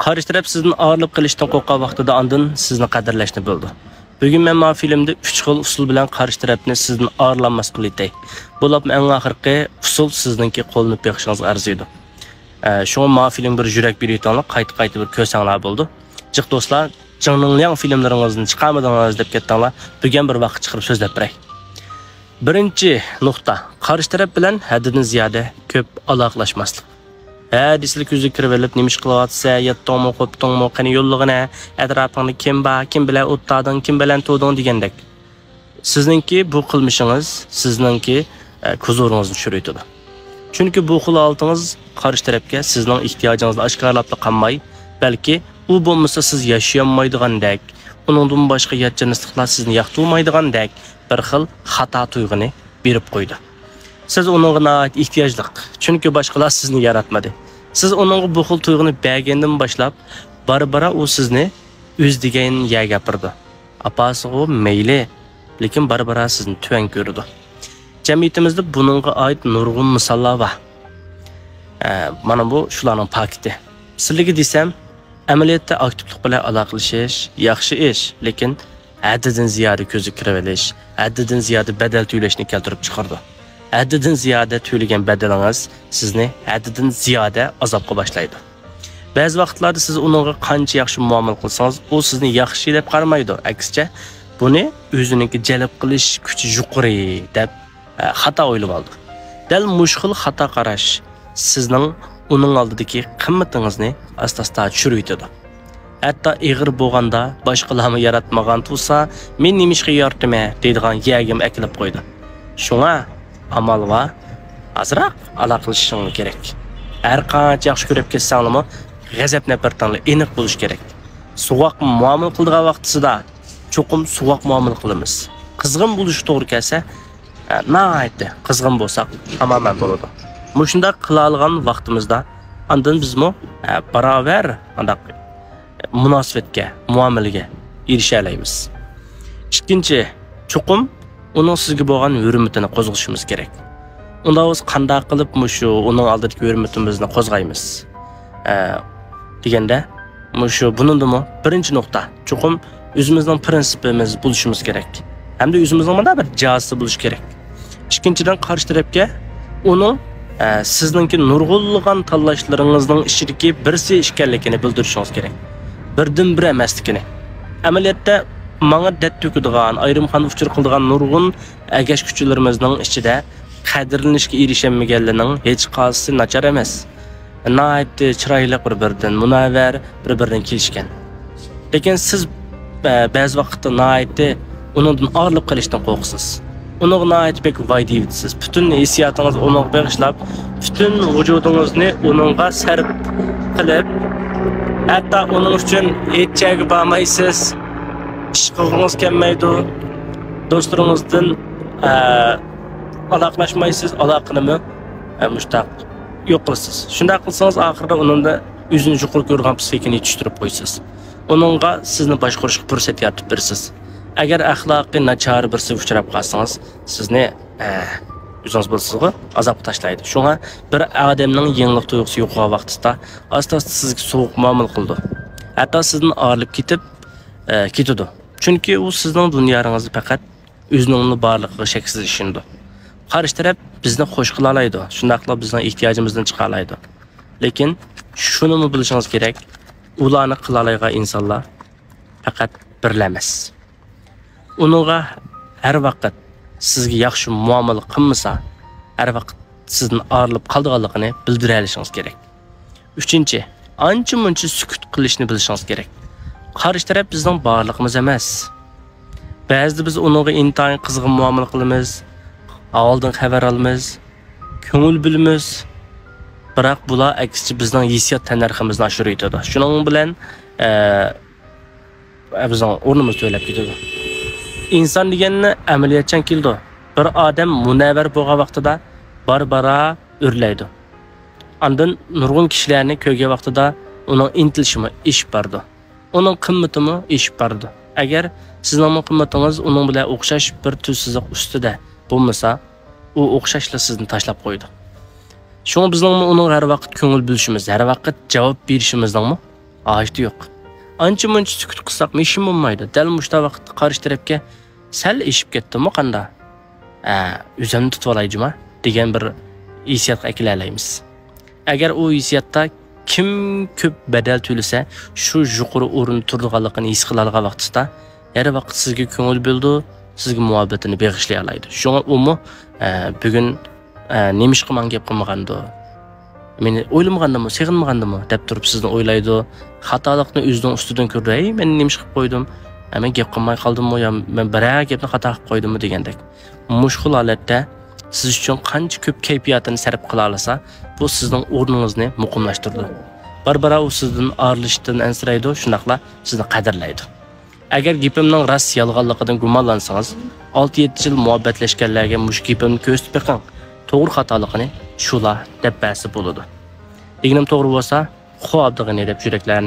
qarshi taraf sizdan og'irlik qilishdan qo'rqqan vaqtida ondan sizni qadrlashni bildi. Bugun men bu filmda 3 xil usul bilan qarshi tarafni sizdan og'irlanmas qilay. Bo'lib eng oxirgi usul sizningki qo'lni beqishingizga arziydi. Şoň ma film bir jürek bir ýetenler qayta bir kösanglar boldy. Jiq dostlar, Jingning filmleriňizden çykarmadýňyz dep ketdiňler. Bugun bir wagt çykyryp sözläp beray. Birinci nokta, qarşı taraf bilen haddidan ziyada köp alaqlaşmaslyk. Disli küzü kirip elip nimiş kılıvatsa, yattığımı, koptuğumu, qani yolluğuna, etrafında kim ba, kim bilen ottadın, kim bilen tuğdun degендek. Sizninki bu kılmışınız, sizninki kuzurunuzni çürüytüdü. Çünkü bu xil altınız qarşı tarafga sizning ihtiyacınızı aşkarlap da qanmay, belki u bolmasa siz yaşayamaydigandek, onundan başka yatjanyslıklar sizni ýaktyrmaydigandek bir xil hata tuygunu berip koydu. Siz onunğa ait ihtiyaclyk, çünkü başkalar sizni yaratmadı. Siz onunğa bu xil tuygunu bergendan başlap, bara o sizni öz degen ýa gapirdi. Apasy o meýli, lekin bara sizni tüwen gördü. Cemiyetimizde bununğa ait nurgun misallar var. Mana bu şularning paketi. Sizlarga desem, amaliyotda aktivlik bilan aloqalashish yaxshi ish, lekin haddidan ziyoda ko'zi kirivelish, haddidan ziyoda badal to'lashni keltirib chiqardi. Haddidan ziyoda to'lagan badalingiz sizni haddidan ziyoda azobga boshlaydi. Ba'zi vaqtlarda siz uningga qancha yaxshi muomala qilsangiz, u sizni yaxshi deb qaramaydi. Aksicha, buni o'ziningki jalb qilish kuchi yuqori deb xato o'ylab oldi. Dal mushkil xato qarash sizning uning oldidagi qimmatingizni asta-asta tushiraydi. Hatto ig'ir bo'lganda boshqalarni yaratmagan tursa, men nimishga yordamma deydigan yagim akilib qo'ydi. Shunga amal va azroq aloqalashishing kerak. Har qancha yaxshi ko'rib ketsangmi, g'azab nafartanli aniq bo'lish kerak. Suvoq muomala qildigan vaqtida cho'qim suvoq muomala qilamiz. Qizg'in bo'lish to'g'ri kelsa, naydi qizg'in bo'lsak tamamen bo'ladi. Mushunda qila olgan vaqtimizda andan bizmi barobar andaq munosabatga, muomalaga erisha olamiz. Ikkinchi, cho'qim uning sizga bo'lgan hurmatini qo'zg'ashimiz kerak. Unda biz qanday qilib mushu uning oldidagi hurmatimizni qo'zg'aymiz? Deganda, mushu buningdimi birinchi nuqta, cho'qim o'zimizning prinsipimiz bo'lishimiz kerak. Hamda o'zimizning mana bir jazosi bo'lish kerak. İkinchidan qarshi tarafga uning sizningki nurg'unlagan tanlashlaringizning ichidagi birsi ekanligini bildirishingiz kerak. Birdan bir emasligini. Amaliyotda menga dat to'kadigan, ayrimxon uchur qiladigan nurg'un agash kuchlarimizning ichida qadrlanishga erishamaganlarning hech qaysi nachar emas. Nayt chiroyli bir-biridan munavvar, bir-biridan kelishgan. Lekin siz ba'zi vaqtda nayt uningdan og'irlik qilishdan qo'rqsiz. Onunla ait pek vay deyipsiz. Bütün hissiyatınız onu bağışlap, bütün vücudunuzunu onunla sarf kılıp, hatta onun için etçeği bağmaysız, iş kılgınız kelmeydi, dostlarınızdan alaqlaşmaysız, alaqınımı müştaq yok kılısız. Şunda kılsanız ahırda onun da yüzünü yuqur görgen psikini yetiştirip koysiz. Onunla sizni başquruşqa fürsət yaratib bersiz. Agar axloqiy nachar birsi uchrab qolsangiz, sizni o'zingiz bilasiz-ku, azob tashlaydi. Shunga bir odamning yenglik tuyg'usi yo'qolgan vaqtida asta-asta sizga sovuq muomala qildi. Hatto sizni og'irlab ketadi. Chunki u sizning dunyoingizni faqat o'zining borligiga shaksiz ishondi. Qarshi taraf bizni xo'sh qila oladi. Shundaqla bizning ehtiyojimizdan chiqa oladi. Lekin shuni bilishingiz kerak, ularni qila oladigan insonlar faqat birlamas. Onunğa her vaqt sizga yaxshi muomala qilmasa, her vaqt sizni og'irlab qoldiganligini bildira olishingiz kerak. Üçüncü, ancha-muncha sukut qilishni bilishingiz kerak. Qarshi taraf bizning borligimiz emas. Ba'zida biz onunğa intayin qizg'in muomala qilamiz, oldin xabar olamiz, ko'ngil bilamiz. Biroq bular aksicha bizning hissiyot tanarximizni oshiradi. Shuning bilan bizning o'rnimiz to'lab ketadi. İnsan deganni amaliyotchan keldi. Bir odam munavvar bo'lgan vaqtida bara o'rlaydi. Andan nurg'un kishilarni ko'rgan vaqtida uning intilishimi ish bardi. Uning qimmatimi ish bardi. Agar sizning qimmatingiz uning bilan o'xshash bir tussiziq ustida bo'lmasa, u o'xshashla sizni tashlab qo'ydi. Shunga bizning uning har vaqt ko'ngil bilishimiz, har vaqt javob berishimizning Ağaçta yo'q. Ancha-muncha sukut qilsak meshim bo'lmaydi. Dal mushta vaqtda qarshi tarafga sal eshib ketdimi qanda? O'zimni tutib olayjima degan bir hissiyatga akilalaymiz. Agar u hissiyatda kim ko'p badal to'lasa, shu yuqori o'rin turganligini his qila olgan vaqtda, har vaqt sizga ko'ngil bo'ldi, sizga muhabbatini beg'ishlay oladi. Shunga u bugun nemish qilman gap qilmagandi. Meni o'ylamagandimi, seg'inmagandimi deb turib sizni o'ylaydi. Xatolikni o'zining ustidan ko'rdi. Men nemish qilib qo'ydim. Men gap qilmay qoldimmi yo men biror gapni xato qilib qo'ydimmi degandek. Mushkul holatda siz uchun qancha ko'p kayfiyatini sarf qila olsa, bu sizning o'rningizni muqimlashtirdi. Barbara u sizdan ayrılishdan ansiraydi, shunaqla sizni qadrlaydi. Agar gapimning rost yolg'onligidan gumonlansangiz, 6-7 yil muhabbatlashganlarga mush gapimni ko'rsatib beqing. To'g'ri xatoligini shular deb ba'si bo'ladi. Deganim to'g'ri bo'lsa, xo'p degani deb yuraklarni